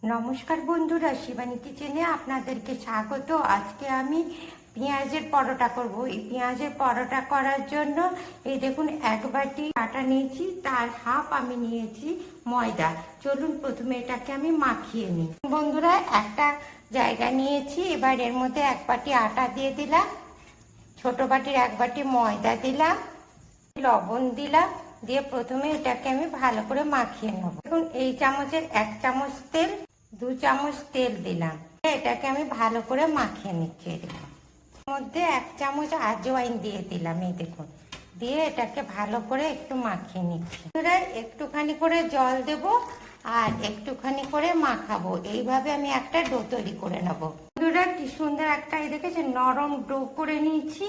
নমস্কার বন্ধুরা, শিবানী কিচেনে আপনাদেরকে স্বাগত। আজকে আমি পেঁয়াজের পরোটা করব। এই পেঁয়াজের পরোটা করার জন্য এই দেখুন এক বাটি আটা নিয়েছি, তার হাফ আমি নিয়েছি ময়দা। চলুন প্রথমে এটাকে আমি মাখিয়ে নিই। বন্ধুরা, একটা জায়গা নিয়েছি, এবার এর মধ্যে এক বাটি আটা দিয়ে দিলাম, ছোট বাটির এক বাটি ময়দা দিলাম, লবণ দিলাম, দিয়ে প্রথমে এটাকে আমি ভালো করে মাখিয়ে নেব। দেখুন এই চামচের এক চামচ তেল, 2 চামচ তেল দিলাম, এটাকে আমি ভালো করে মাখিয়ে নিচ্ছি। দেখুন মধ্যে 1 চামচ আজওয়াইন দিয়ে দিলাম, এই দেখুন, দিয়ে এটাকে ভালো করে একটু মাখিয়ে নিচ্ছি। একটুখানি করে জল দেব আর একটুখানি করে মাখাবো। এইভাবে আমি একটা ডো তৈরি করে নেব। বন্ধুরা, কি সুন্দর একটা এই দেখেছেন নরম ডো করে নিয়েছি।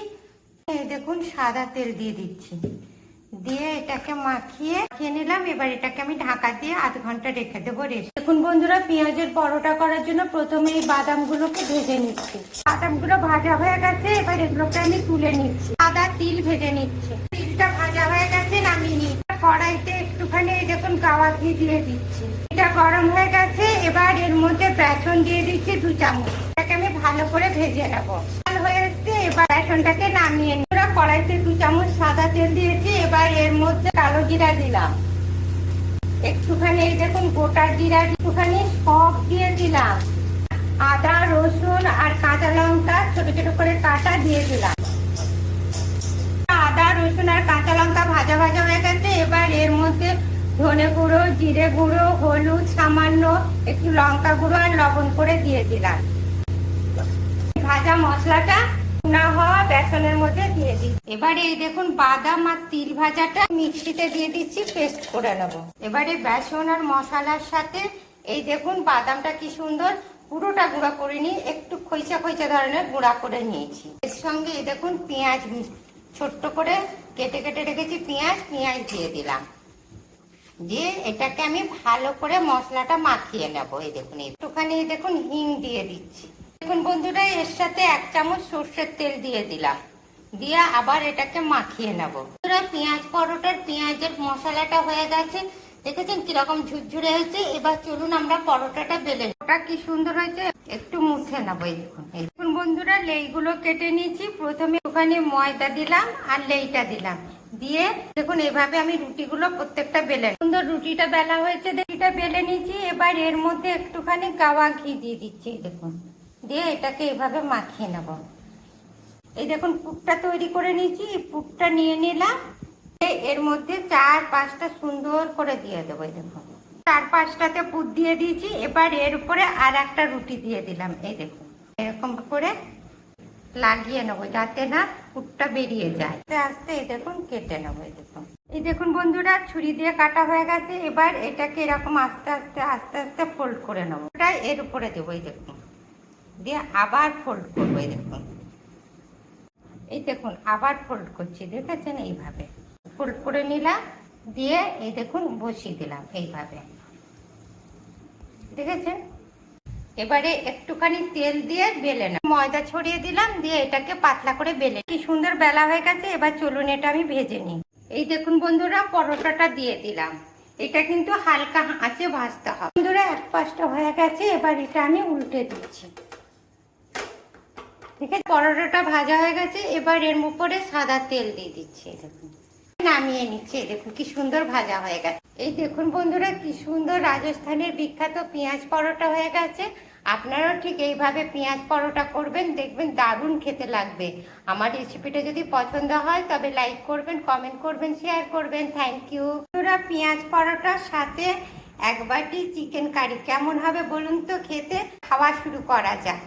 এই দেখুন সাদা তেল দিয়ে দিচ্ছি, দিয়ে এটাকে মাখিয়ে নিলাম। এবার এটাকে আমি ঢাকা দিয়ে আধ ঘন্টা রেখে দেবো রেস্ট। দেখুন বন্ধুরা, পেঁয়াজের পরোটা করার জন্য প্রথমে এই বাদামগুলোকে ভেজে নিচ্ছি। বাদামগুলো ভাজা হয়ে গেছে, এবার এগুলোকে আমি তুলে নিচ্ছি। সাদা তিল ভেজে নিচ্ছি, তিলটা ভাজা হয়ে গেছে, নামিয়ে নিচ্ছি। কড়াইতে একটুখানি এই দেখুন গাওয়া ঘি দিয়ে দিচ্ছি, এটা গরম হয়ে গেছে। এবার এর মধ্যে বেসন দিয়ে দিচ্ছি 2 চামচ, এটাকে আমি ভালো করে ভেজে নেবো। হয়ে এসছে, এবার বেসনটাকে নামিয়ে নিই। কড়াইতে 2 চামচ সাদা তেল দিয়েছি, এবার এর মধ্যে কালো জিরা দিলাম, একটুখানি এই দেখুন গোটা জিরা, একটুখানি সব দিয়ে দিলাম, আদা রসুন আর কাঁচা লঙ্কা ছোট ছোট করে কাটা দিয়ে দিলাম। আদা রসুন আর কাঁচা লঙ্কা ভাজা ভাজা হয়ে গেছে। এবার এর মধ্যে ধনে গুঁড়ো, জিরে গুঁড়ো, হলুদ সামান্য, একটু লঙ্কা গুঁড়ো আর লবণ করে দিয়ে দিলাম। ভাজা মশলাটা না হওয়া বেসনের মধ্যে দিয়ে দিই। এবারে এই দেখুন বাদাম আর তিল ভাজাটা মিক্সিতে দিয়ে দিচ্ছি, পেস্ট করে নেব। এবারে বেসন আর মশলার সাথে এই দেখুন বাদামটা কি সুন্দর পুরোটা গুঁড়া করে নিয়ে একটু খৈচা খৈচা ধরনের গুঁড়া করে নিয়েছি। এর সঙ্গে এই দেখুন পেঁয়াজ ছোট্ট করে কেটে কেটে রেখেছি, পেঁয়াজ দিয়ে দিলাম, দিয়ে এটাকে আমি ভালো করে মশলাটা মাখিয়ে নেব। এই দেখুন একটুখানি এই দেখুন হিং দিয়ে দিচ্ছি। দেখুন বন্ধুরা, এর সাথে 1 চামচ সর্ষের তেল দিয়ে দিলাম, দিয়ে আবার এটাকে মাখিয়ে নেব। পেঁয়াজ পরোটার পেঁয়াজের মশলাটা হয়ে গেছে, দেখেছেন কিরকম ঝুরঝুরে হয়েছে। এবার চলুন আমরা পরোটাটা বেলে নেব। ওটা কি সুন্দর হয়েছে, একটু মুছে নেবো। এই দেখুন বন্ধুরা, লেইগুলো কেটে নিয়েছি। প্রথমে ওখানে ময়দা দিলাম আর লেইটা দিলাম, দিয়ে দেখুন এইভাবে আমি রুটিগুলো প্রত্যেকটা বেলে সুন্দর রুটিটা বেলা হয়েছে, রুটিটা বেলে নিয়েছি। এবার এর মধ্যে একটুখানি গাওয়া ঘি দিয়ে দিচ্ছি, দেখুন, দিয়ে এটাকে এভাবে মাখিয়ে নেব। এই দেখুন পুরটা তৈরি করে নিয়েছি, পুরটা নিয়ে নিলাম, এর মধ্যে 4-5টা সুন্দর করে দিয়ে দেবো। এই দেখুন 4-5টাতে পুর দিয়ে দিয়েছি। এবার এর উপরে আর একটা রুটি দিয়ে দিলাম, এই দেখুন এরকম করে লাগিয়ে নেবো যাতে না পুরটা বেরিয়ে যায়। আস্তে আস্তে এই দেখুন কেটে নেবো। এই দেখুন বন্ধুরা, ছুরি দিয়ে কাটা হয়ে গেছে। এবার এটাকে এরকম আস্তে আস্তে আস্তে আস্তে ফোল্ড করে নেবো, ওটা এর উপরে দেবো। এই দেখুন, দিয়ে আবার ফোল্ড করবো। এই দেখুন আবার ফোল্ড করছি, দেখেছেন এইভাবে ফোল্ড করে নিলাম, দিয়ে এই দেখুন বসিয়ে দিলাম এইভাবে, দেখেছেন। এবারে একটুখানি তেল দিয়ে বেলে না, ময়দা ছড়িয়ে দিলাম, দিয়ে এটাকে পাতলা করে বেলে। কি সুন্দর বেলা হয়ে গেছে। এবার চলুন এটা আমি ভেজে নিই। এই দেখুন বন্ধুরা, পরোটাটা দিয়ে দিলাম, এটা কিন্তু হালকা আঁচে ভাজতে হবে। বন্ধুরা, 1 পাশটা হয়ে গেছে, এবার এটা আমি উল্টে দিচ্ছি। ঠিক আছে, পরোটাটা ভাজা হয়ে গেছে। এবার এর উপরে সাদা তেল দিয়ে দিচ্ছি, দেখুন, নামিয়ে নিচ্ছে। দেখুন কি সুন্দর ভাজা হয়ে গেছে। এই দেখুন বন্ধুরা, কি সুন্দর রাজস্থানের বিখ্যাত পেঁয়াজ পরোটা হয়ে গেছে। আপনারাও ঠিক এইভাবে পেঁয়াজ পরোটা করবেন, দেখবেন দারুণ খেতে লাগবে। আমার রেসিপিটা যদি পছন্দ হয় তবে লাইক করবেন, কমেন্ট করবেন, শেয়ার করবেন। Thank you. বন্ধুরা, পেঁয়াজ পরোটার সাথে 1 বাটি চিকেন কারি কেমন হবে বলুন তো খেতে। খাওয়া শুরু করা যাক।